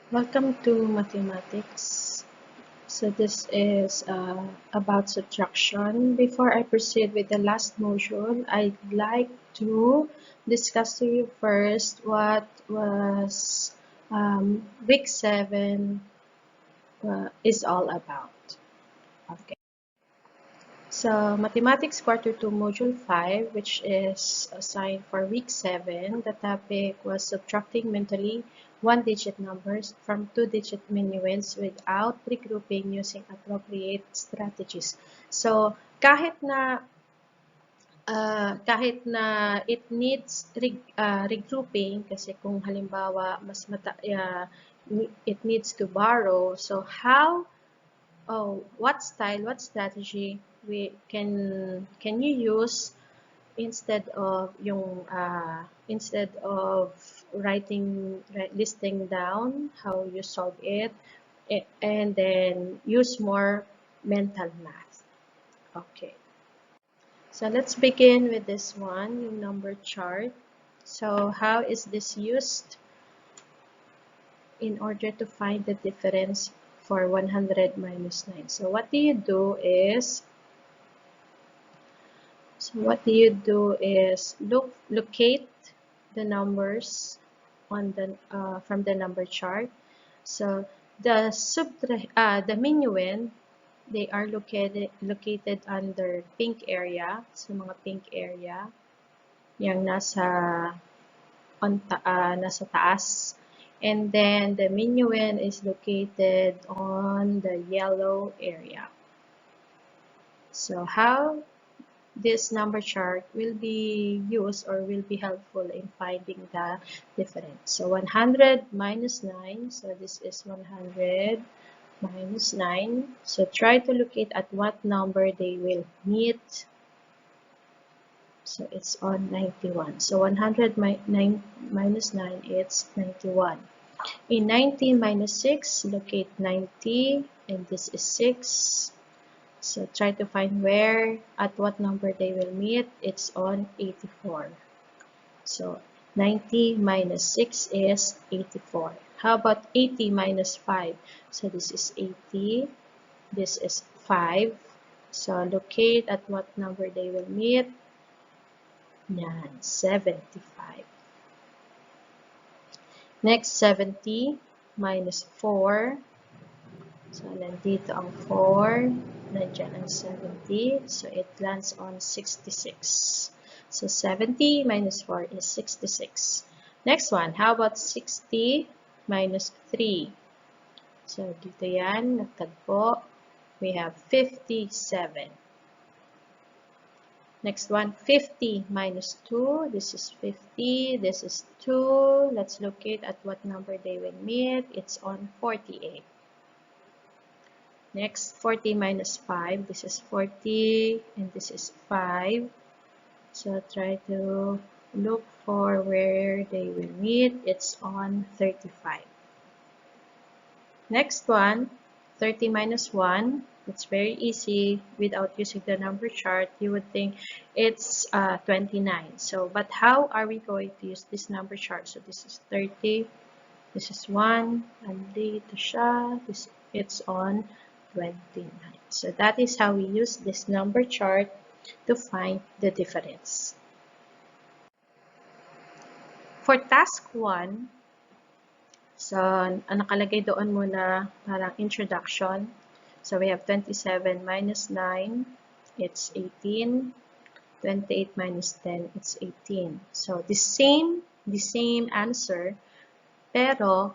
Welcome to mathematics. So this is about subtraction. Before I proceed with the last module, I'd like to discuss to you first what was week 7 is all about. Okay. So Mathematics Quarter 2 Module 5, which is assigned for week 7, the topic was subtracting mentally one-digit numbers from two-digit minuends without regrouping using appropriate strategies. So kahit na it needs regrouping kasi kung halimbawa it needs to borrow, so what style, what strategy can you use instead of listing down how you solve it, and then use more mental math. Okay, so let's begin with this one, yung number chart. So how is this used? In order to find the difference for 100 minus 9. So what you do is locate the numbers on from the number chart. So the minuend, they are located under pink area. So mga pink area, yung nasa taas. And then the minuend is located on the yellow area. So how this number chart will be used or will be helpful in finding the difference. So 100 minus 9, so this is 100 minus 9. So try to locate at what number they will meet. So it's on 91. So 100 minus 9, it's 91. In 19 minus 6, locate 90, and this is 6. So try to find at what number they will meet. It's on 84. So 90 minus 6 is 84. How about 80 minus 5? So this is 80. This is 5. So locate at what number they will meet. Yan, 75. Next, 70 minus 4. So, nandito ang 4. Nandiyan ang 70. So, it lands on 66. So, 70 minus 4 is 66. Next one, how about 60 minus 3? So, dito yan, nagtagpo. We have 57. Next one, 50 minus 2. This is 50. This is 2. Let's locate at what number they will meet. It's on 48. Next, 40 minus 5. This is 40 and this is 5. So try to look for where they will meet. It's on 35. Next one, 30 minus 1. It's very easy without using the number chart. You would think it's 29. So, but how are we going to use this number chart? So, this is 30. This is 1. Andito siya. It's on 29. So, that is how we use this number chart to find the difference. For task 1, so, nakalagay doon muna parang introduction. So, we have 27 minus 9, it's 18. 28 minus 10, it's 18. So, the same answer, pero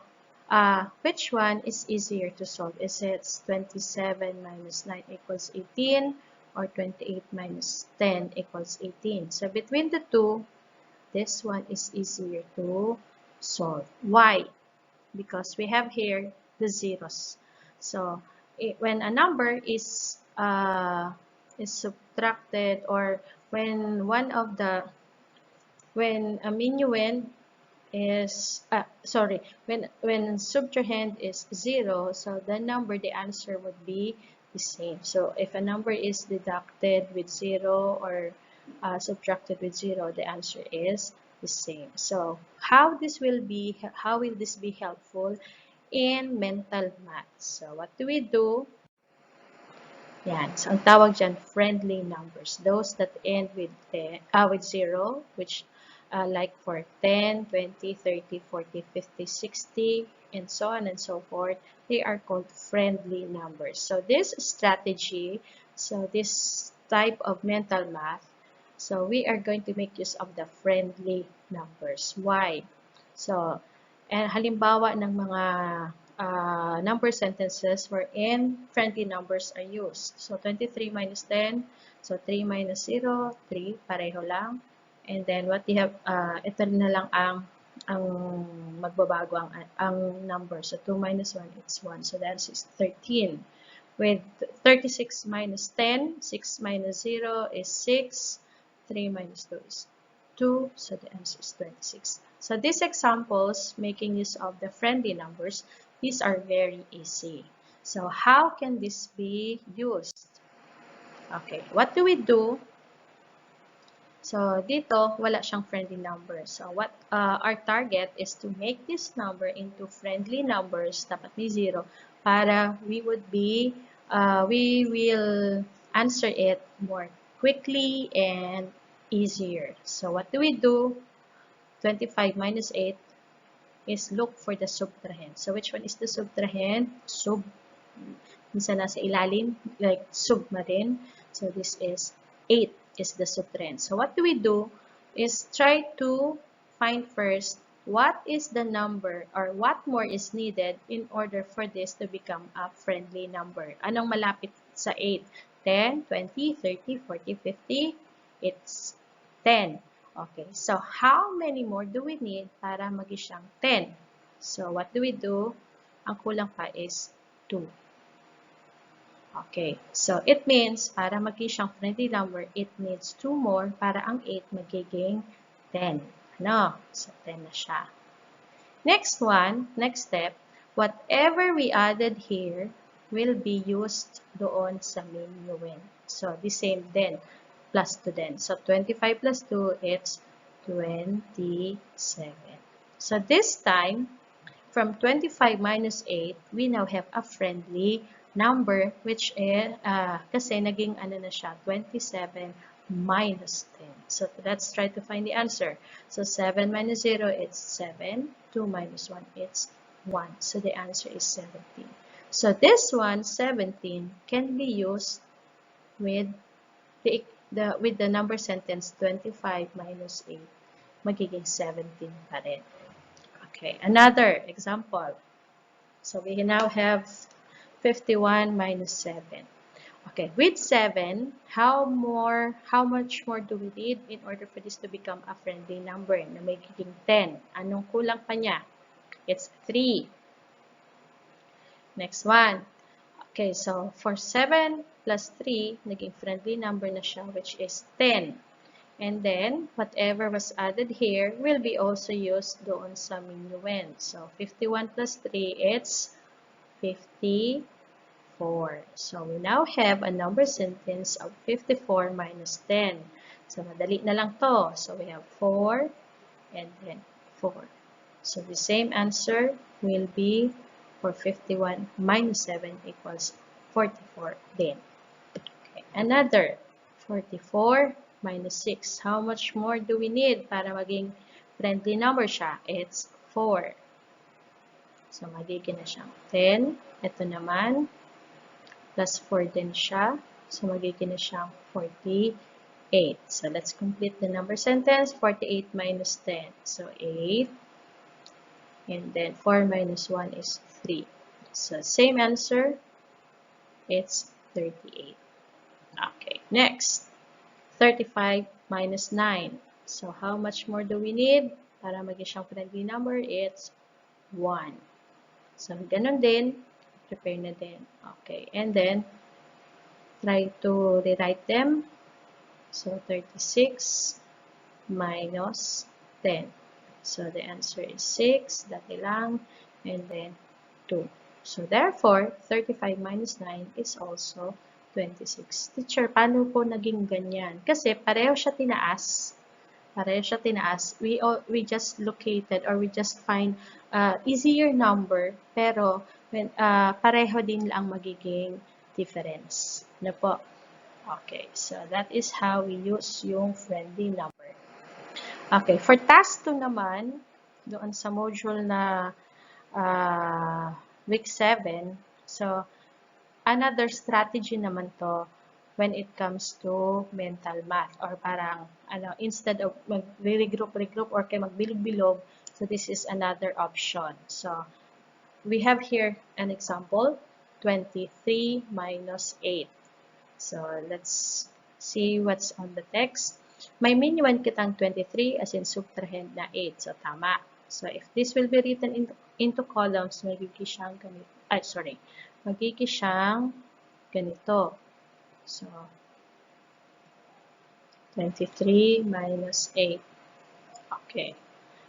which one is easier to solve? Is it 27 minus 9 equals 18 or 28 minus 10 equals 18? So, between the two, this one is easier to solve. Why? Because we have here the zeros. So, when a number is subtracted, or when a minuend is when subtrahend is 0, so the number, the answer would be the same. So if a number is deducted with 0 or subtracted with 0, the answer is the same. So how will this be helpful in mental math. So, what do we do? Yan. So, ang tawag dyan, friendly numbers. Those that end with 0, which like for 10, 20, 30, 40, 50, 60, and so on and so forth, they are called friendly numbers. So, this strategy, so this type of mental math, so we are going to make use of the friendly numbers. Why? So, halimbawa ng mga number sentences wherein friendly numbers are used. So, 23 minus 10. So, 3 minus 0, 3, pareho lang. And then, what you have, ito na lang ang magbabago ang number. So, 2 minus 1, it's 1. So, the answer is 13. With 36 minus 10, 6 minus 0 is 6. 3 minus 2 is 2. So, the answer is 26. So, these examples, making use of the friendly numbers, these are very easy. So, how can this be used? Okay, what do we do? So, dito, wala siyang friendly number. So, what our target is to make this number into friendly numbers, dapat ni 0, para we will answer it more quickly and easier. So, what do we do? 25 minus 8 is look for the subtrahend. So, which one is the subtrahend? Minsan nasa ilalim, like sugma din. So, this is 8 is the subtrahend. So, what do we do is try to find first what is the number or what more is needed in order for this to become a friendly number. Anong malapit sa 8? 10, 20, 30, 40, 50? It's 10. Okay, so how many more do we need para maging siyang 10? So, what do we do? Ang kulang pa is 2. Okay, so it means para maging siyang friendly number, it needs 2 more para ang 8 magiging 10. Ano? So, 10 na siya. Next one, next step, whatever we added here will be used doon sa minuend. So, the same din. Plus 2 din. So, 25 plus 2, it's 27. So, this time, from 25 minus 8, we now have a friendly number, which is, kasi naging ano na siya, 27 minus 10. So, let's try to find the answer. So, 7 minus 0, it's 7. 2 minus 1, it's 1. So, the answer is 17. So, this one, 17, can be used with the number sentence 25 minus 8, magiging 17 pa rin. Okay, another example. So we now have 51 minus 7. Okay, with 7, how much more do we need in order for this to become a friendly number na magiging 10? Anong kulang pa niya? It's 3. Next one. Okay, so for 7 plus 3, naging friendly number na siya, which is 10. And then, whatever was added here will be also used doon sa minuend. So, 51 plus 3, it's 54. So, we now have a number sentence of 54 minus 10. So, madali na lang to. So, we have 4 and then 4. So, the same answer will be for 51 minus 7 equals 44 din. Okay. Another 44 minus 6. How much more do we need para maging friendly number siya? It's 4. So, magiging na siyang 10. Ito naman, plus 4 din siya. So, magiging na siyang 48. So, let's complete the number sentence. 48 minus 10. So, 8. And then 4 minus 1 is 3. So, same answer. It's 38. Okay, next. 35 minus 9. So, how much more do we need para maging siyang friendly number? It's 1. So, ganun din. Prepare na din. Okay, and then, try to rewrite them. So, 36 minus 10. So, the answer is 6, dati lang, and then 2. So, therefore, 35 minus 9 is also 26. Teacher, paano po naging ganyan? Kasi pareho siya tinaas. Pareho siya tinaas. We just located or we just find easier number, pero pareho din lang magiging difference. Ano po? Okay, so that is how we use yung friendly number. Okay, for task 2 naman, doon sa module na week 7, so another strategy naman to when it comes to mental math, or parang instead of mag-regroup or kay magbilog-bilog, so this is another option. So we have here an example, 23 minus 8. So let's see what's on the text. May minuan kitang 23 as in subtrahend na 8. So tama. So if this will be written into columns, magiging siyang ganito. Magiging siyang ganito. So 23 minus 8. Okay.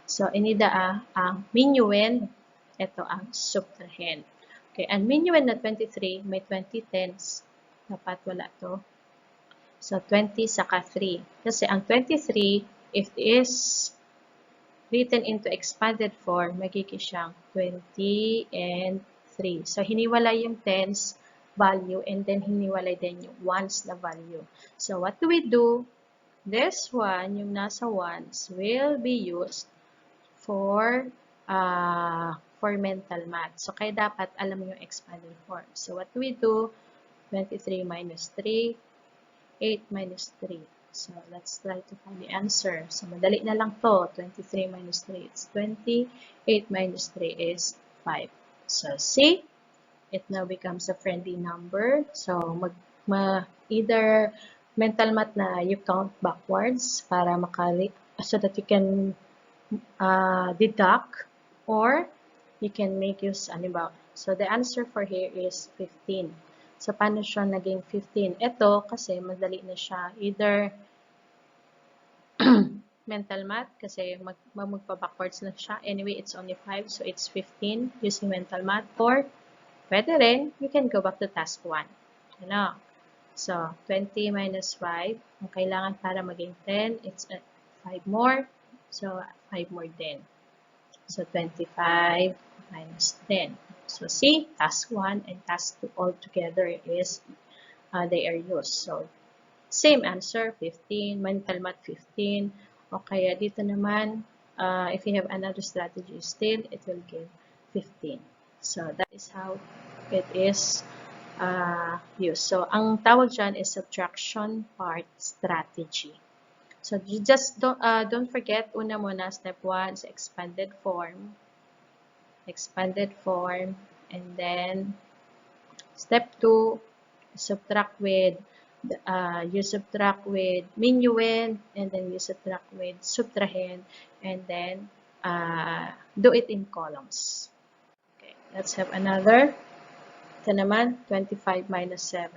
So inida ang minuan, ito ang subtrahend. Okay, ang minuan na 23 may 20 tenths. Dapat wala to. So, 20 saka 3. Kasi ang 23, if it is written into expanded form, magiging siyang 20 and 3. So, hiniwalay yung tens value and then hiniwalay din yung ones na value. So, what do we do? This one, yung nasa ones, will be used for mental math. So, kaya dapat alam yung expanded form. So, what do we do? 23 minus 3. 8 minus 3. So, let's try to find the answer. So, madali na lang to. 23 minus 3 is 20. 8 minus 3 is 5. So, see? It now becomes a friendly number. So, either mental math na you count backwards para so that you can deduct, or you can make use, so the answer for here is 15. So, paano siya naging 15? Ito, kasi madali na siya. Either mental math, kasi magpa-backwards na siya. Anyway, it's only 5, so it's 15 using mental math. Or, pwede rin, you can go back to task 1. Ano? So, 20 minus 5. Ang kailangan para maging 10, it's 5 more. So, 5 more din. So, 25 minus 10. So, see, task 1 and task 2 all together is, they are used. So, same answer, 15, mental math 15. O kaya dito naman, if you have another strategy still, it will give 15. So, that is how it is used. So, ang tawag dyan is subtraction part strategy. So, you just don't forget, una muna, step 1 is expanded form, and then step 2, subtract with you subtract with minuend, and then you subtract with subtrahend, and then do it in columns. Okay, let's have another. Ito naman, 25 minus 7.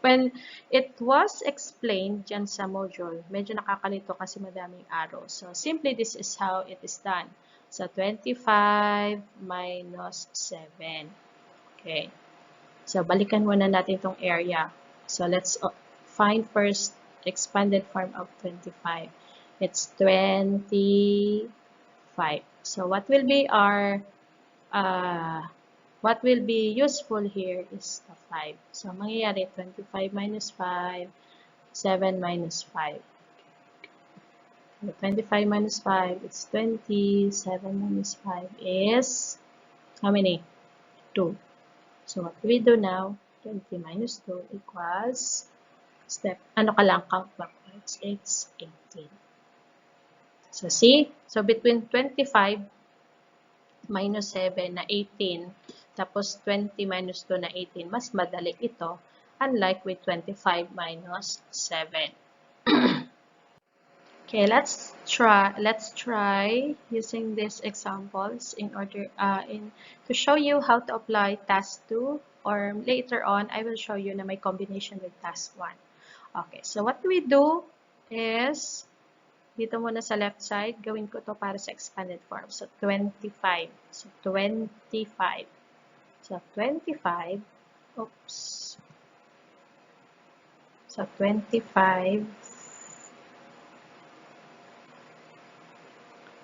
When it was explained dyan sa module, medyo nakakalito kasi madaming arrows. So, simply this is how it is done. So, 25 minus 7. Okay. So, balikan muna natin itong area. So, let's find first expanded form of 25. It's 25. So, what will be useful here is the 5. So, mangyayari 25 minus 5, 7 minus 5. 25 minus 5 is 20. 7 minus 5 is, how many? 2. So, what we do now, 20 minus 2 equals, count backwards, it's 18. So, see? So, between 25 minus 7 na 18, tapos 20 minus 2 na 18, mas madali ito, unlike with 25 minus 7. Okay, let's try using these examples in order to show you how to apply task 2, or later on I will show you na may combination with task 1. Okay, so what we do is dito muna sa left side, gawin ko to para sa expanded form. So 25. So 25. So 25. Oops. So 25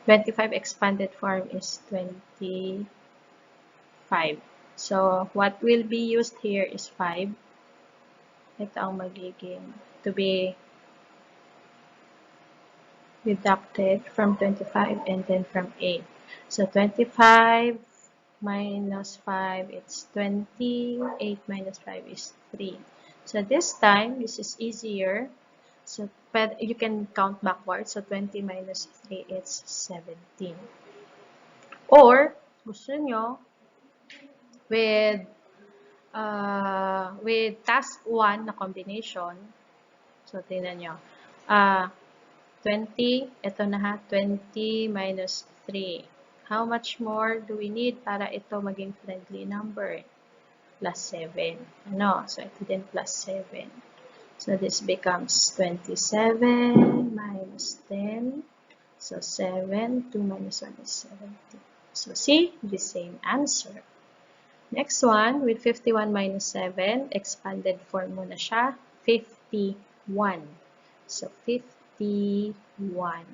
25 expanded form is 25. So, what will be used here is 5. Ito ang magiging to be deducted from 25 and then from 8. So, 25 minus 5, it's 20. 8 minus 5 is 3. So, this time, this is easier. So, but you can count backwards. So, 20 minus 3 is 17. Or, gusto nyo, with task 1 na combination, so, tingnan nyo, 20, ito na ha, 20 minus 3. How much more do we need para ito maging friendly number? Plus 7. Ano? So, ito din plus 7. So, this becomes 27 minus 10. So, 7. 2 minus 1 is 17. So, see? The same answer. Next one, with 51 minus 7, expanded form muna siya, 51. So, 51.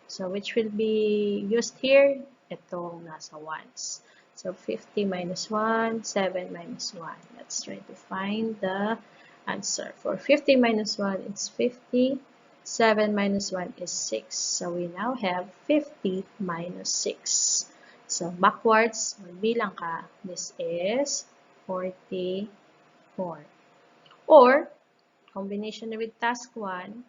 So, which will be used here? Itong nasa ones. So, 50 minus 1, 7 minus 1. Let's try to find the answer. For 50 minus 1, it's 50. 7 minus 1 is 6. So, we now have 50 minus 6. So, backwards, magbilang ka. This is 44. Or, combination with task 1.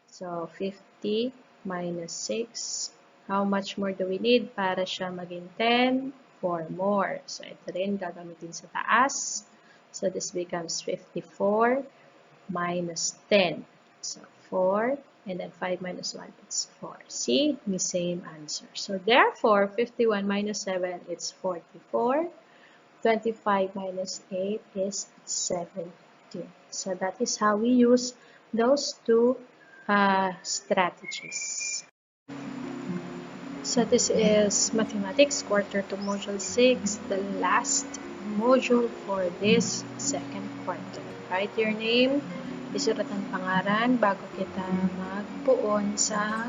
So, 50 minus 6. How much more do we need para siya maging 10? 4 more. So, ito rin gagamitin sa taas. So, this becomes 54 minus 10. So, 4. And then 5 minus 1 is 4. See? The same answer. So, therefore, 51 minus 7 is 44. 25 minus 8 is 17. So, that is how we use those two strategies. So, this is Mathematics Quarter 2 Module 6, the last module for this second quarter. Write your name, isulat ang pangalan bago kita magpuon sa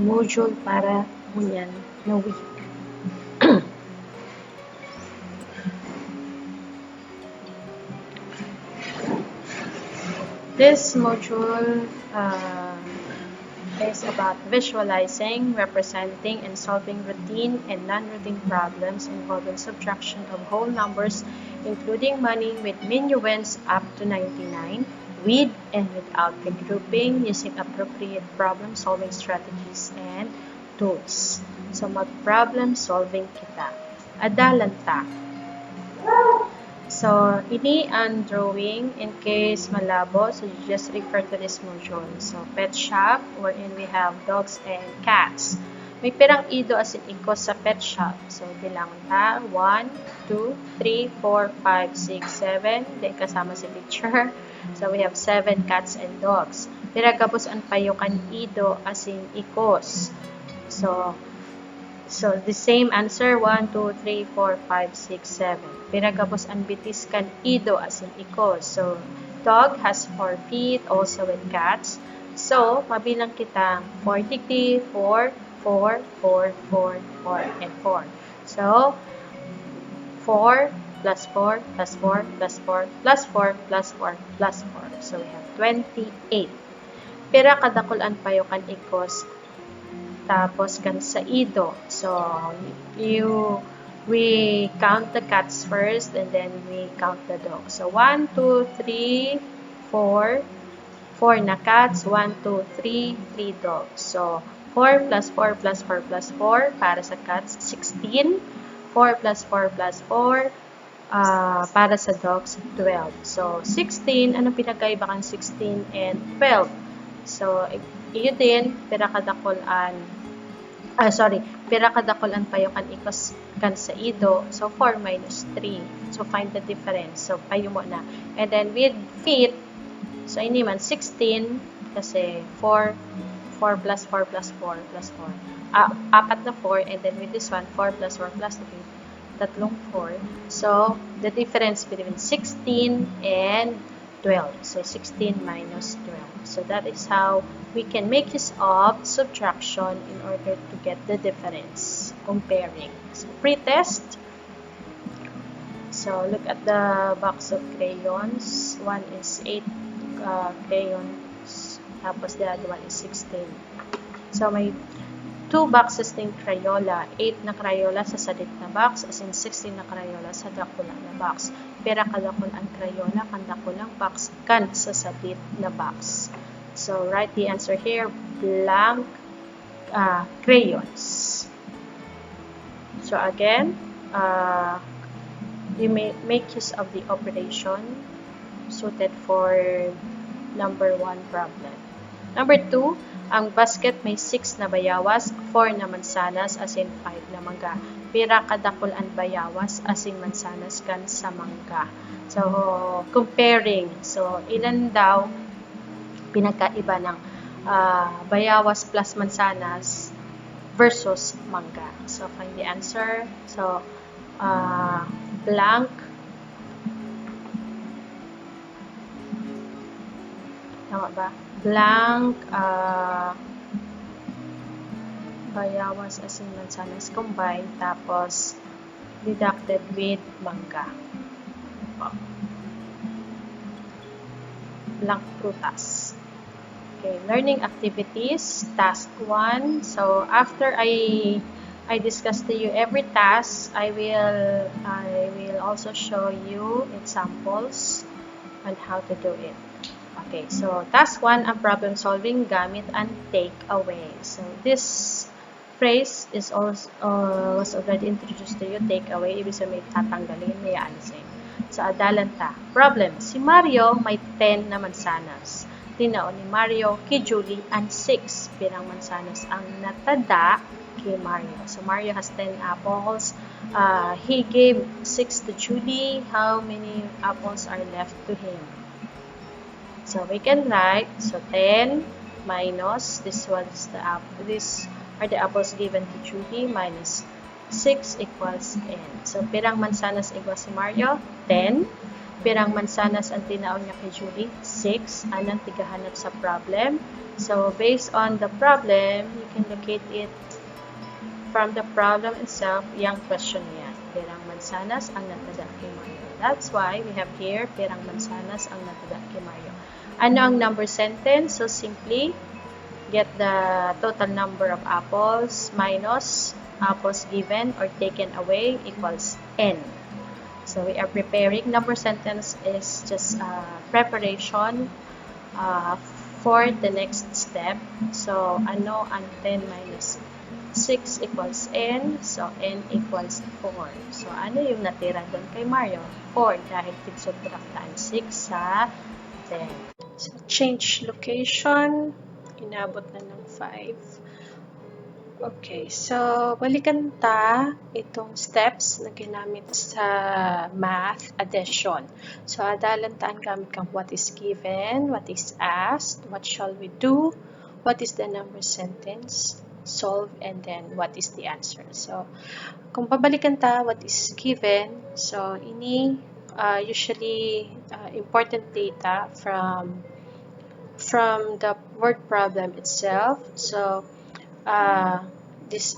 module para unyan na week. This module is about visualizing, representing, and solving routine and non-routine problems involving subtraction of whole numbers, including money with minuends up to 99, with and without regrouping, using appropriate problem-solving strategies and tools. So, mag-problem solving kita. Adalan ta. So, ini ang drawing in case malabo. So, you just refer to this module. So, pet shop wherein we have dogs and cats. May pirang ido as in ikos sa pet shop. So, bilang ta. 1, 2, 3, 4, 5, 6, 7. Then, kasama si picture. So, we have 7 cats and dogs. Piragapos ang payokan ido as in ikos. So, the same answer, 1, 2, 3, 4, 5, 6, 7. Pinagapos ang bitis kan ido as in ikos. So, dog has 4 feet, also with cats. So, mabilang kita 4 degree, 4, 4, 4, 4, 4, and 4. So, 4 plus 4 plus 4 plus 4 plus 4 plus 4 plus 4. So, we have 28. Pira kadakulan payo kan ikos tapos kan sa ido. So, we count the cats first and then we count the dogs. So, 1, 2, 3, 4. 4 na cats. 1, 2, 3, 3 dogs. So, 4 plus 4 plus 4 plus 4 para sa cats, 16. 4 plus 4 plus 4 para sa dogs, 12. So, 16, anong pinagkaiba kan 16 and 12? So, iyo din, pirakadakulan payo kan ikos kan sa ido. So, 4 minus 3. So, find the difference. So, payo mo na. And then, with feet, so, ini man 16 kasi 4 plus 4 plus 4 plus 4. Apat na 4 and then with this one, 4 plus 4 plus 3. Tatlong 4. So, the difference between 16 and 12. So 16 minus 12. So that is how we can make use of subtraction in order to get the difference, comparing. So pre-test. So look at the box of crayons. One is 8 crayons, tapos the other one is 16. So may 2 boxes ng Crayola. 8 na Crayola sa salit na box, as in 16 na Crayola sa dakula na box. Pera kadakul ang Crayola, kan dakulang box, kan sa salit na box. So write the answer here, blank crayons. So again, you may make use of the operation suited for number 1 problem. Number 2, ang basket may 6 na bayawas, 4 na mansanas, as in 5 na mangga. Pira kadakul ang bayawas, as in mansanas kan sa mangga. So, comparing. So, ilan daw pinagkaiba ng bayawas plus mansanas versus mangga. So, find the answer. So, blank. Tama ba? Blank bayawas as in mansanas combined, tapos deducted with mangga. Blank prutas. Okay, learning activities, task 1. So after I discuss to you every task, I will also show you examples on how to do it. Okay, so task 1 ang problem solving gamit ang take away. So this phrase is also was already introduced to you. Take away, ibig sabihin may tatanggalin, may aalisin. So adalan ta. Problem, si Mario may 10 na mansanas. Tinao ni Mario kay Julie ang 6 pirang mansanas ang natada kay Mario. So Mario has 10 apples. He gave 6 to Julie. How many apples are left to him? So we can write, so 10 minus, these are the apples given to Julie, minus 6 equals n. So pirang mansanas equals si Mario, 10. Pirang mansanas ang tinaon niya kay Julie, 6. Anong tigahanap sa problem? So based on the problem, you can locate it from the problem itself, yung question niya. Pirang mansanas ang natada kay Mario. That's why we have here, pirang mansanas ang natada kay Mario. Ano ang number sentence? So simply get the total number of apples minus apples given or taken away equals n. So we are preparing. Number sentence is just preparation for the next step. So ano ang 10 minus 6 equals n. So n equals 4. So ano yung natira doon kay Mario? 4 dahil tigsubtraktaan 6 sa 10. So, change location. Inabot na ng 5. Okay, so balikan ta itong steps na ginamit sa math addition. So, adalan ta ang gamit kang what is given, what is asked, what shall we do, what is the number sentence, solve, and then what is the answer. So, kung pabalikan ta what is given, so ini usually important data from the word problem itself. So these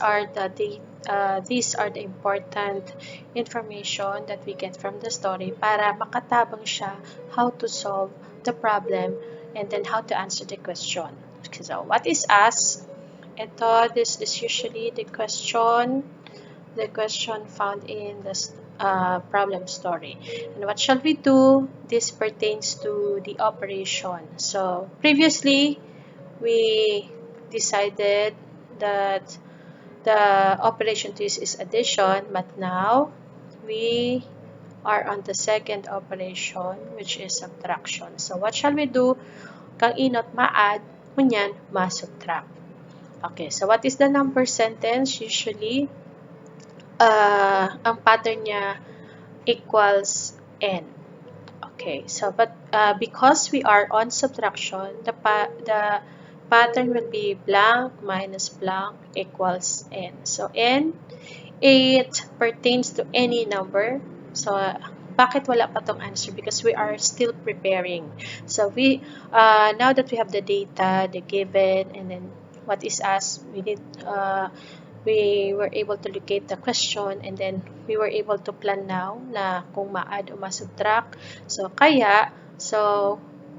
are the important information that we get from the story para makatabang siya how to solve the problem and then how to answer the question. So what is asked? This is usually the question found in the problem story. And what shall we do? This pertains to the operation. So previously we decided that the operation to use is addition, but now we are on the second operation, which is subtraction. So what shall we do? Kang inot ma-add, kunyan ma-subtract. Okay, so what is the number sentence? Usually ang pattern niya equals n. Okay, so but because we are on subtraction, the pattern will be blank minus blank equals n. So n, it pertains to any number. So Bakit wala pa tong answer? Because we are still preparing. So we now that we have the data, the given, and then what is asked, we were able to locate the question, and then we were able to plan now na kung ma-add o ma-subtract. So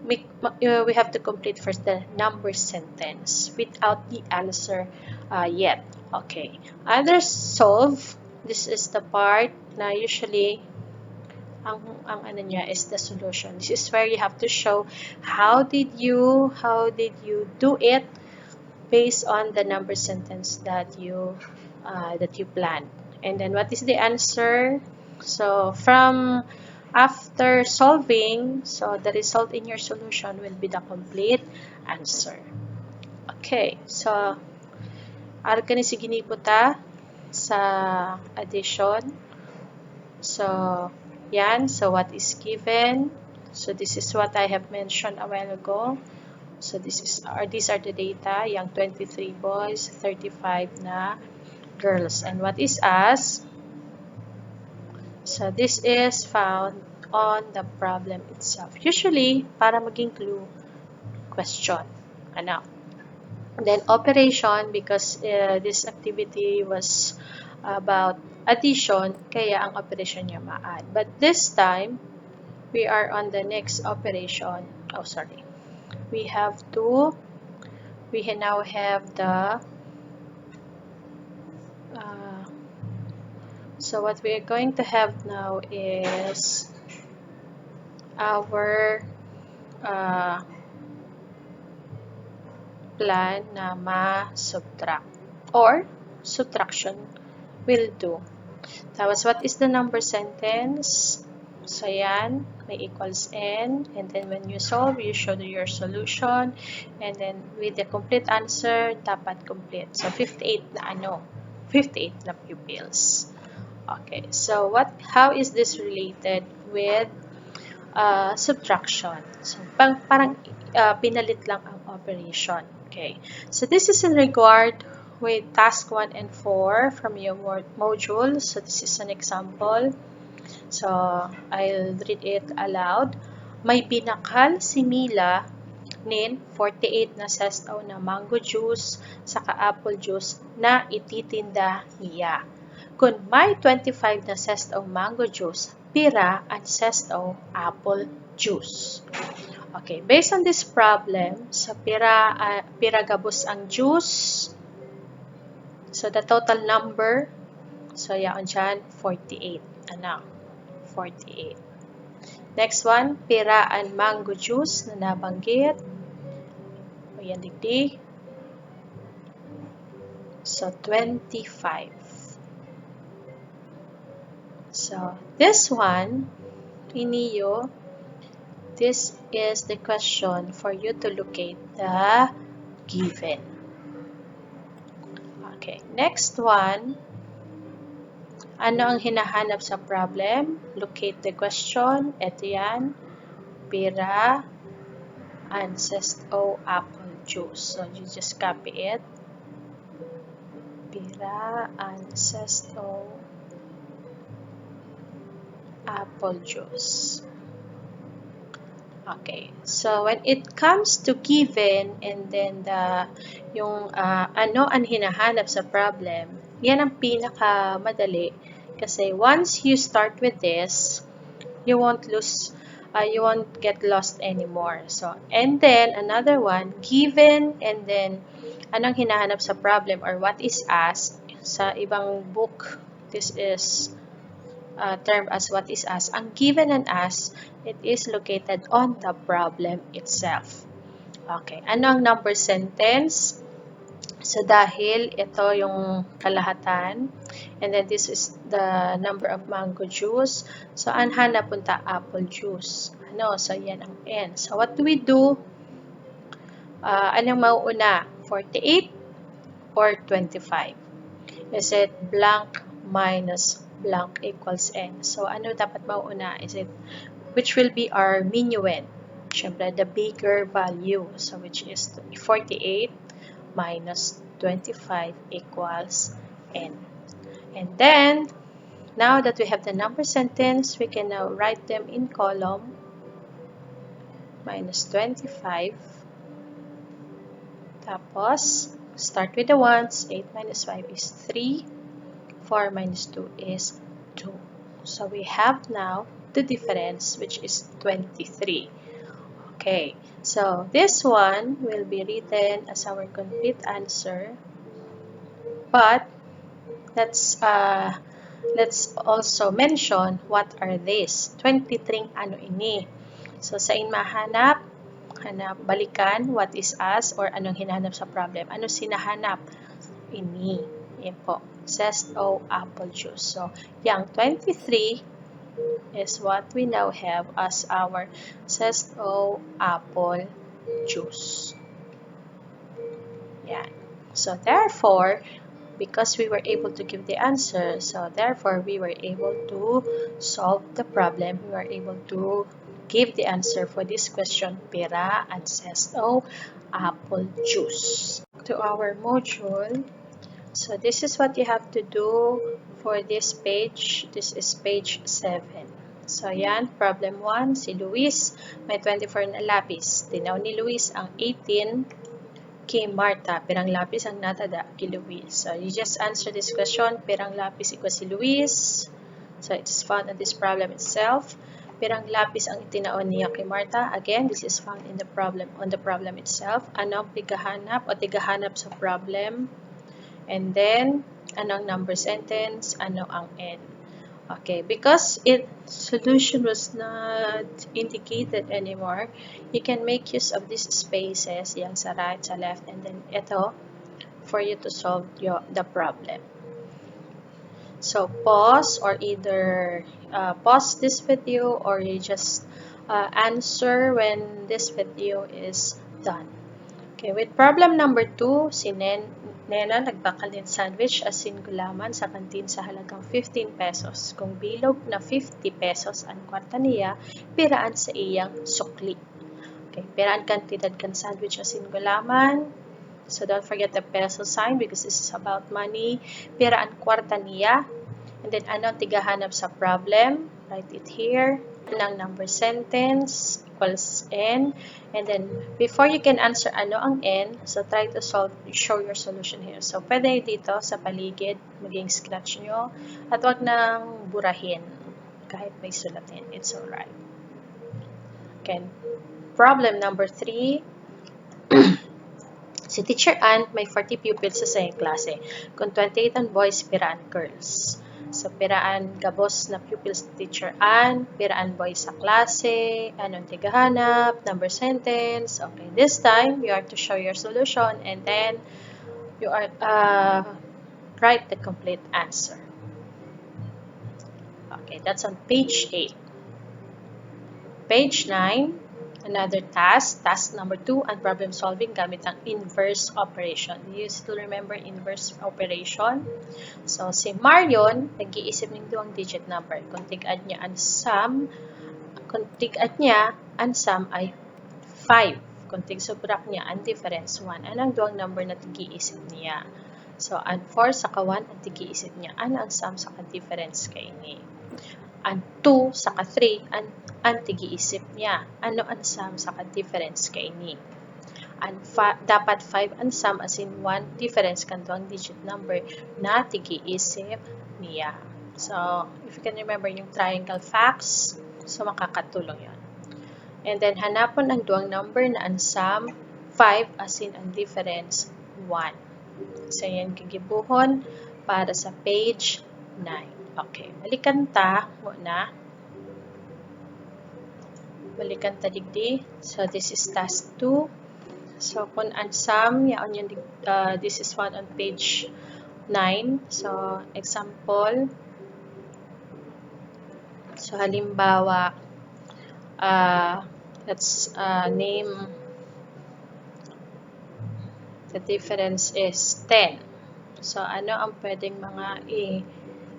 we have to complete first the number sentence without the answer yet. Okay. Under solve, this is the part na usually ang ano niya is the solution. This is where you have to show how did you do it based on the number sentence that you planned. And then what is the answer? So from after solving, so the result in your solution will be the complete answer. Okay, so ara ka ni sige ta sa addition. So yan, so what is given? So this is what I have mentioned a while ago. So these are the data, yung 23 boys, 35 na girls. And what is asked? So this is found on the problem itself. Usually, para maging clue, question. Ano? Then operation, because this activity was about addition, kaya ang operation niya ma-add. But this time, we are on the next operation. Oh, sorry. We now have the so what we are going to have now is our plan na ma-subtract or subtraction will do. Tapos, what is the number sentence? So, yan, may equals n. And then, when you solve, you show your solution. And then, with the complete answer, dapat complete. So, 58 na 58 na pupils. Okay, so how is this related with subtraction? So, parang pinalit lang ang operation. Okay, so this is in regard with task 1 and 4 from your module. So this is an example. So I'll read it aloud. May binakal si Mila nin 48 na sestaw na mango juice saka apple juice na ititinda niya. Kung may 25 na sestaw mango juice, pira ang sestaw apple juice. Okay, based on this problem, sa pira gabos ang juice. So the total number, so yaon dyan, 48. 48. Next one, pira ang mango juice na nabanggit. O yan digdi. So 25. So this one, iniyo, this is the question for you to locate the given. Okay, next one. Ano ang hinahanap sa problem? Locate the question. Ito yan. Pira and sestaw apple juice. So, you just copy it. Pira and sestaw apple juice. Okay, so when it comes to given and then ano ang hinahanap sa problem, yan ang pinakamadali kasi once you start with this, you won't get lost anymore. So, and then another one, given and then anong hinahanap sa problem or what is asked sa ibang book, this is termed as what is asked. Ang given and asked, it is located on the problem itself. Okay, ano ang number sentence? So, dahil ito yung kalahatan, and then this is the number of mango juice, so anhan na punta apple juice. So yan ang n. So, what do we do? Anong mauuna? 48 or 25? Is it blank minus blank equals n? So, ano dapat mauuna? Is it which will be our minuend? Siyempre, the bigger value. So, which is 48 minus 25 equals n. And then, Now that we have the number sentence, we can now write them in column. Minus 25. Tapos, start with the ones. 8 minus 5 is 3. 4 minus 2 is 2. So we have now the difference, which is 23. Okay, so this one will be written as our complete answer. But let's also mention what are these. 23 ano ini. So sa mahanap, balikan what is as or anong hinahanap sa problem. Ano sinahanap? Ini. Yan po. Zest o apple juice. So, yung 23 is what we now have as our zest o apple juice. Yan. So, therefore, because we were able to give the answer, so therefore, we were able to solve the problem. We were able to give the answer for this question, pera and zest o apple juice. To our module, so this is what you have to do for this page. This is page 7. So yan, problem 1, si Luis may 24 na lapis. Tinaw ni Luis ang 18 kay Marta. Pirang lapis ang natada kay Luis. So you just answer this question. Pirang lapis equals si Luis. So it is found in this problem itself. Pirang lapis ang itinaon niya kay Marta. Again, this is found in the problem itself. Ano ang tigahanap o tigahanap sa problem? And then, anong number sentence? Ano ang n? Okay, because solution was not indicated anymore, you can make use of these spaces, yan sa right, sa left, and then ito, for you to solve the problem. So, pause or either pause this video or you just answer when this video is done. Okay, with problem number 2, si Nena nagbakal din sandwich asin gulaman sa kantin sa halagang 15 pesos. Kung bilog na 50 pesos ang kwarta niya, piraan sa iyang sukli. Okay, piraan kantidad kan sandwich asin gulaman. So don't forget the peso sign because this is about money. Piraan kwarta niya. And then ano tigahanap sa problem? Write it here. Ng number sentence equals n. And then, before you can answer ano ang n, so try to show your solution here. So, pwede dito sa paligid, maging scratch nyo. At wag nang burahin. Kahit may sulatin, it's alright. Okay. Problem number 3. Si Teacher Ann may 40 pupils sa siyang klase. Kung 28 ang boys, piraan girls. So, piraan gabos na pupils ni Teacher Ann, piraan boys sa klase, anong tigahanap, number sentence. Okay, this time, you are to show your solution and then you are write the complete answer. Okay, that's on page 8. Page 9, another task number 2, and problem solving gamit ang inverse operation. You still remember inverse operation? So, si Marion, nag-iisip ng duwang digit number. Kung tig-add niya ang sum ay 5. Kung tig-subtract niya ang difference 1. Anong duwang number na tig-iisip niya? So, ang 4 sa ka-1 ang tig-iisip niya. Ano ang sum sa ka-difference kay ni? Ang 2 sa ka-3 ang tig-iisip niya. Ano ang sum sa ka-difference kay ni? Dapat 5 ang sum as in 1 difference kan duwang digit number na tig-iisip niya. So, if you can remember yung triangle facts, so makakatulong yon. And then, hanapon ang duwang number na ang sum 5 as in ang difference 1. So, yan kagibuhon para sa page 9. Okay, balikan ta muna. Balikan ta digdi. So, this is task 2. So, kung ang sum, yaon yung, this is found on page 9. So, example. So, halimbawa, let's name the difference is 10. So, ano ang pwedeng mga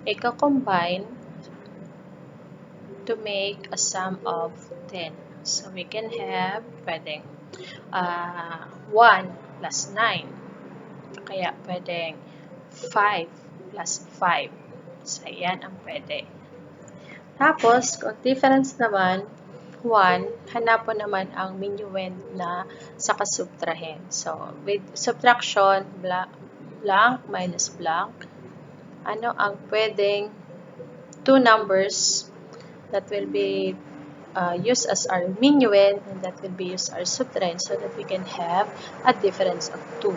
i-combine to make a sum of 10? So, we can have pwedeng 1 plus 9. Kaya pwedeng 5 plus 5. So, yan ang pwede. Tapos, kung difference naman, 1, hanap mo naman ang minuend na sa kasubtrahen. So, with subtraction, blank minus blank, ano ang pwedeng 2 numbers that will be used as our minuend and that will be used as our subtrahend so that we can have a difference of 2.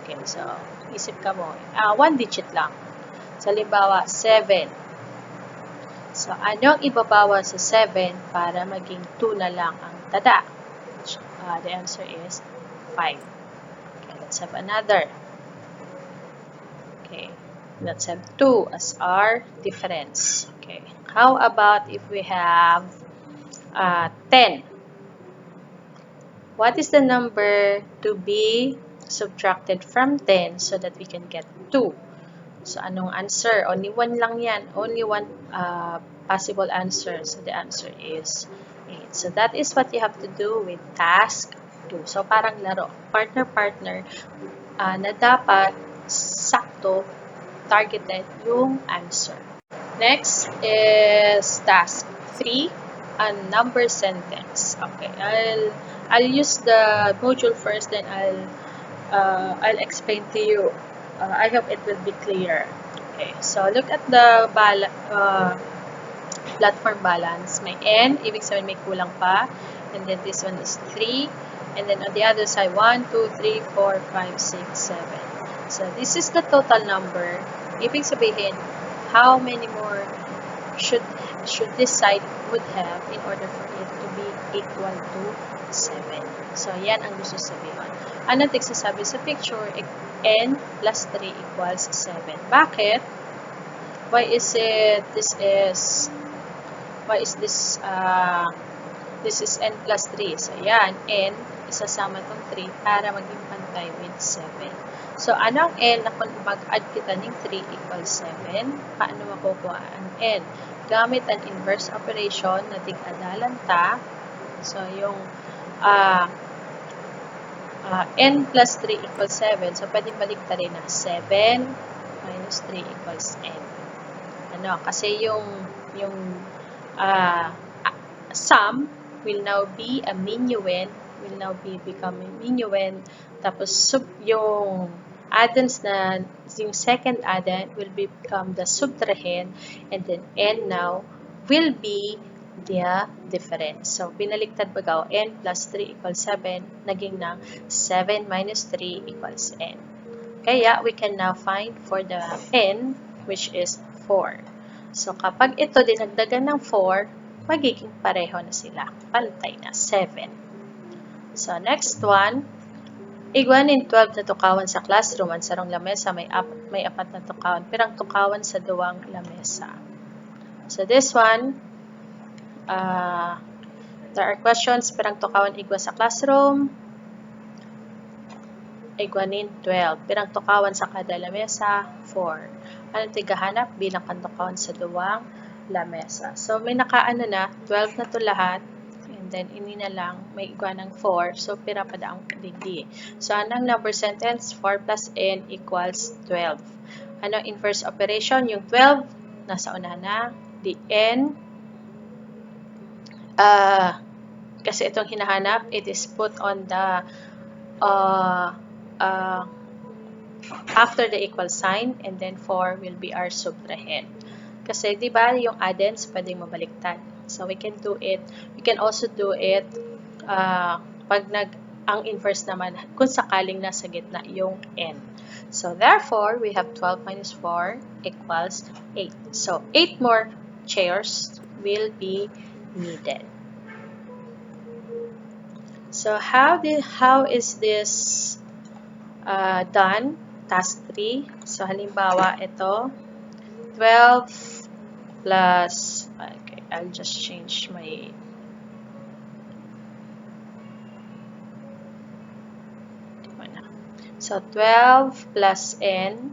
Okay, so, isip ka mo, 1 digit lang. So, halimbawa, 7. So, anong ibabawa sa 7 para maging 2 na lang ang tada? The answer is 5. Okay, let's have another. Okay, let's have 2 as our difference. Okay, how about if we have 10? What is the number to be subtracted from 10 so that we can get 2? So, anong answer? Only 1 lang yan. Only 1 possible answer. So, the answer is 8. So, that is what you have to do with task 2. So, parang laro. Partner-partner na dapat sakto, targeted yung answer. Next is task 3, a number sentence. Okay, I'll use the module first, then I'll explain to you. I hope it will be clear. Okay, so look at the platform balance. May n, ibig sabihin may kulang pa. And then this one is 3. And then on the other side, 1, 2, 3, 4, 5, 6, 7. So this is the total number. Ibig sabihin, how many more should this side would have in order for it to be equal to 7. So yan ang gusto sabihin. Ano nagsasabi sa picture? N plus 3 equals 7. Bakit? Why is this is n plus 3? So yan, n, isasama tong 3 para maging pantay with 7. So anong n na kung mag-add kita ng 3 equals 7? Paano makukuha ang n? Gamit ang inverse operation na tig-adalanta. So yung n plus 3 equals 7. So, pwedeng baliktarin na 7 minus 3 equals n. Ano? Kasi yung sum will now be a minuend, will now become a minuend. Tapos, yung addends na, yung second addend will become the subtrahend, and then n now will be the difference. So, pinaliktad baga, n plus 3 equals 7, naging na 7 minus 3 equals n. Kaya, we can now find for the n, which is 4. So, kapag ito dinagdagan ng 4, magiging pareho na sila. Pantay na, 7. So, next one, igwanin 12 na tukawan sa classroom, ang sarong lamesa, may 4 na tukawan, pirang tukawan sa duwang lamesa. So, this one, there are questions, pirang tukawan igwa sa classroom, igwanin 12, pirang tukawan sa kada lamesa, 4. Anong tigahanap? Bilang kantukawan sa duwang lamesa. So, may nakaano na, 12 na to lahat, and then ini na lang, may igwa ng 4, so pira pa daang digdi. So, anong number sentence? 4 plus n equals 12. Anong inverse operation? Yung 12, nasa unahan na, the n, kasi itong hinahanap, it is put on the after the equal sign, and then 4 will be our subtrahend. Kasi, di ba, yung addends, pwedeng mabaliktad. So, we can do it. We can also do it pag ang inverse naman, kung sakaling nasa gitna yung n. So, therefore, we have 12 minus 4 equals 8. So, 8 more chairs will be needed. So, how is this done? Task 3. So, halimbawa, ito, 12 plus, okay, I'll just change my, so, 12 plus n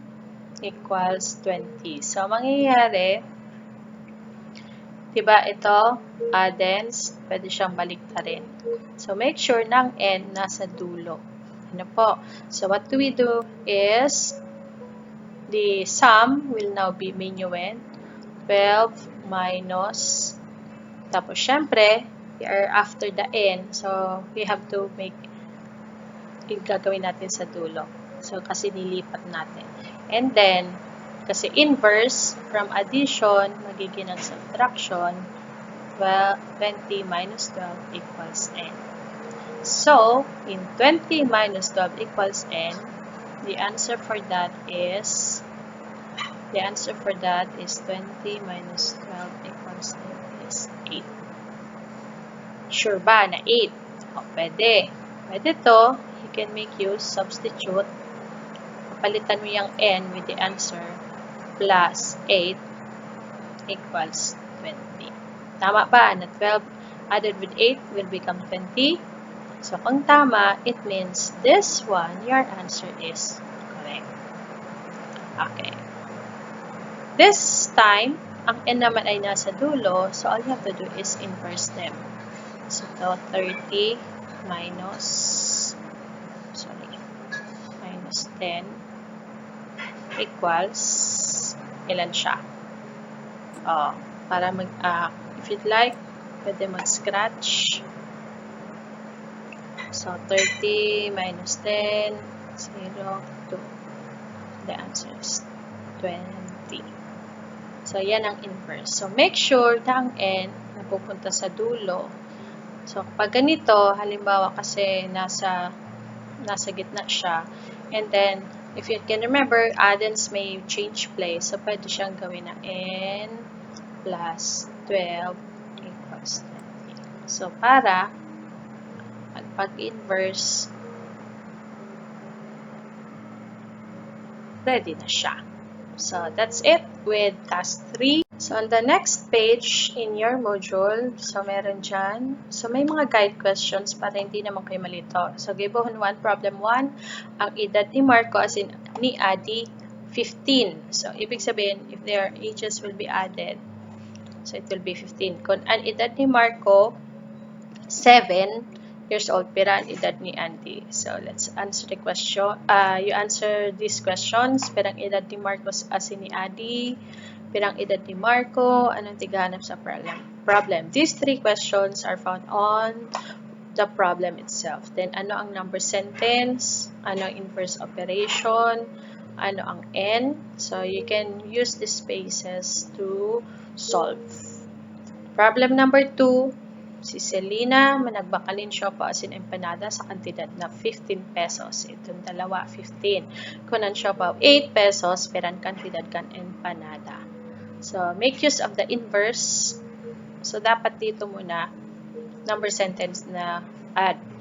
equals 20. So, mangyayari, diba ito, addends, pwede siyang baliktarin. So, make sure ng n nasa dulo. Ano po? So, what do we do is, the sum will now be minuend. 12 minus, tapos syempre, we are after the n, so we have to make, gagawin natin sa dulo. So, kasi nilipat natin. And then, kasi inverse from addition, magiging ang subtraction, 20 minus 12 equals n. So, in 20 minus 12 equals n, the answer for that is 20 minus 12 equals n is 8. Sure ba na 8? O, pwede. Pwede to. You can make use, substitute. Papalitan mo yung n with the answer plus 8 equals 20. Tama ba na 12 added with 8 will become 20? So, kung tama, it means this one, your answer is correct. Okay. This time, ang n naman ay nasa dulo, so all you have to do is inverse them. So, 30 minus 10 equals, ilan siya? Para if you'd like, pwede mag-scratch. So, 30 minus 10, 0, 2. The answer is 20. So, yan ang inverse. So, make sure na ang n napupunta sa dulo. So, pag ganito, halimbawa kasi nasa gitna siya. And then, if you can remember, addends may change place. So, pwede siyang gawin na n plus 12 equals 20. So, para pag-inverse, ready na siya. So, that's it with task 3. So, on the next page in your module, so meron dyan. So, may mga guide questions para hindi naman kayo malito. So, given 1, problem 1, ang edad ni Marco as in ni Adi, 15. So, ibig sabihin, if their ages will be added, so it will be 15. Kung ang edad ni Marco, 7 years old, pira ang edad ni Andy. So, let's answer the question. You answer these questions. Pirang edad ni Marcos as ni Adi. Pirang edad ni Marco. Anong tigahanap sa problem? These 3 questions are found on the problem itself. Then, ano ang number sentence? Ano ang inverse operation? Ano ang n? So, you can use the spaces to solve. Problem number 2. Si Selena, managbakalin siya pa asin empanada sa kantidad na 15 pesos. Itong dalawa, 15. Kunan siya pa 8 pesos, peran kantidad kan empanada. So, make use of the inverse. So, dapat dito muna, number sentence na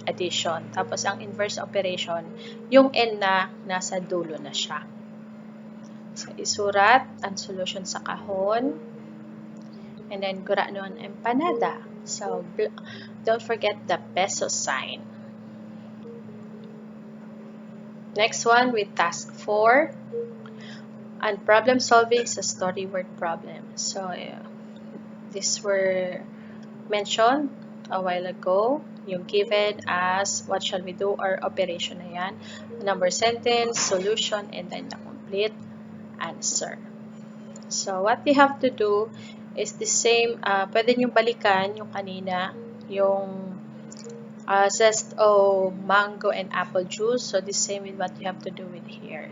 addition. Tapos, ang inverse operation, yung n na nasa dulo na siya. So, isurat ang solution sa kahon. And then, gura nun empanada. So, don't forget the peso sign. Next one with task 4. And problem solving sa story word problem. So, these were mentioned a while ago. Yung given as what shall we do or operation na yan. Number sentence, solution, and then the complete answer. So, what we have to do is the same, pwede nyo balikan yung kanina, yung zest of mango and apple juice. So, the same with what you have to do with here.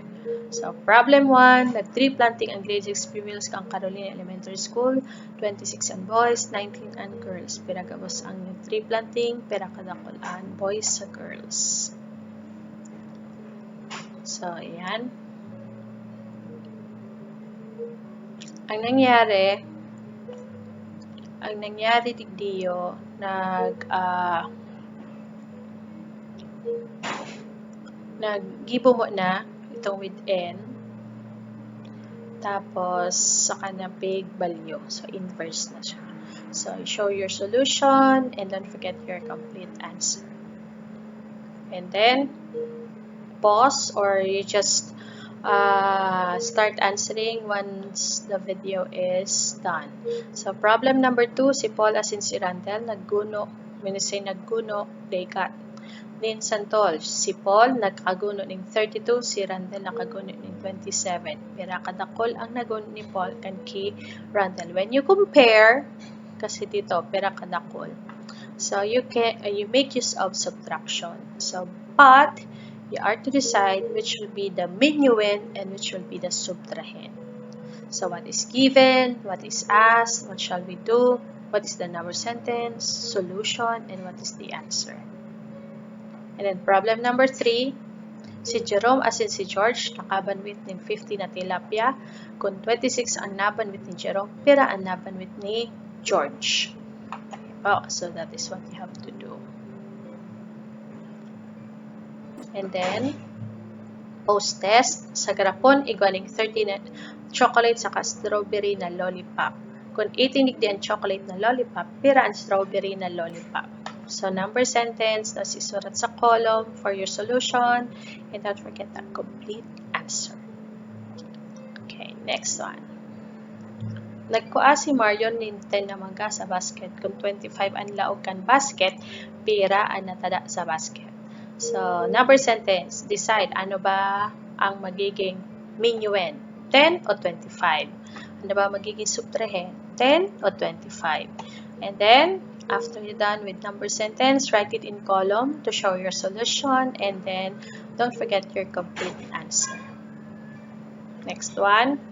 So, problem 1, nag-tree planting ang grade 6 females kang Carolina Elementary School, 26 ang boys, 19 ang girls. Pinagabos ang tree planting, pera kadakulaan, boys sa girls. So, ayan. Ang nangyari digdiyo, nag-gibo mo na itong with n, tapos saka na big value, so inverse na siya. So, show your solution and don't forget your complete answer. And then, pause or you just start answering once the video is done. So, problem number 2, si Paul as in si Randel, nagguno. When you say nagguno, they got nin Santol. Si Paul nagkaguno ning 32, si Randall nakaguno ning 27. Pira kadakol ang naguno ni Paul kan ki Randall. When you compare, kasi dito pira kadakol. So you make use of subtraction. So but you are to decide which will be the minuend and which will be the subtrahend. So what is given, what is asked, what shall we do, what is the number sentence, solution, and what is the answer. And then problem number 3, si Jerome as in si George nakabanwit ng 50 na tilapia. Kung 26 ang nabanwit ni Jerome, pira ang nabanwit ni George. Oh, so that is what you have to do. And then, post-test, sa grapon, igualing 30 na chocolate saka strawberry na lollipop. Kung 18 digdi ang chocolate na lollipop, pira ang strawberry na lollipop. So, number sentence, tapos isurat sa column for your solution. And don't forget the complete answer. Okay, next one. Nagkuha si Marion nin 10 na mangga sa basket. Kung 25 ang laog kan basket, pira ang natada sa basket. So, number sentence, decide ano ba ang magiging minuend, 10 o 25. Ano ba magiging subtrahend, 10 o 25. And then, after you're done with number sentence, write it in column to show your solution, and then don't forget your complete answer. Next one.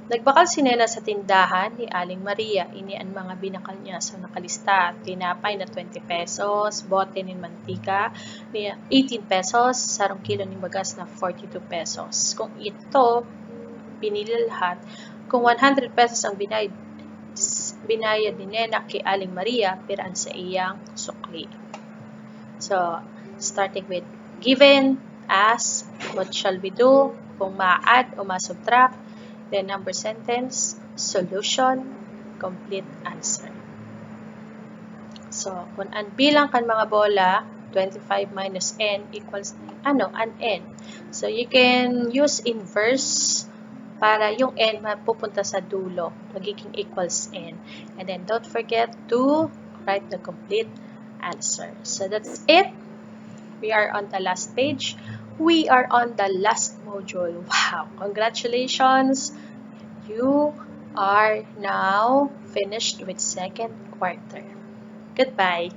Nagbakal si Nena sa tindahan ni Aling Maria. Ini ang mga binakal niya. So, nakalista. Tinapay na 20 pesos, bote ng mantika ni 18 pesos, sarong kilo ng bagas na 42 pesos. Kung ito, pinili lahat, kung 100 pesos ang binayad ni Nena kay Aling Maria, piraan sa iyang sukli. So, starting with given, ask, what shall we do, kung ma-add o ma-subtract, then number sentence, solution, complete answer. So, kung ang bilang kan mga bola, 25 minus n equals, an n. So, you can use inverse para yung n mapupunta sa dulo, magiging equals n. And then, don't forget to write the complete answer. So, that's it. We are on the last page. We are on the last module. Wow! Congratulations! You are now finished with second quarter. Goodbye.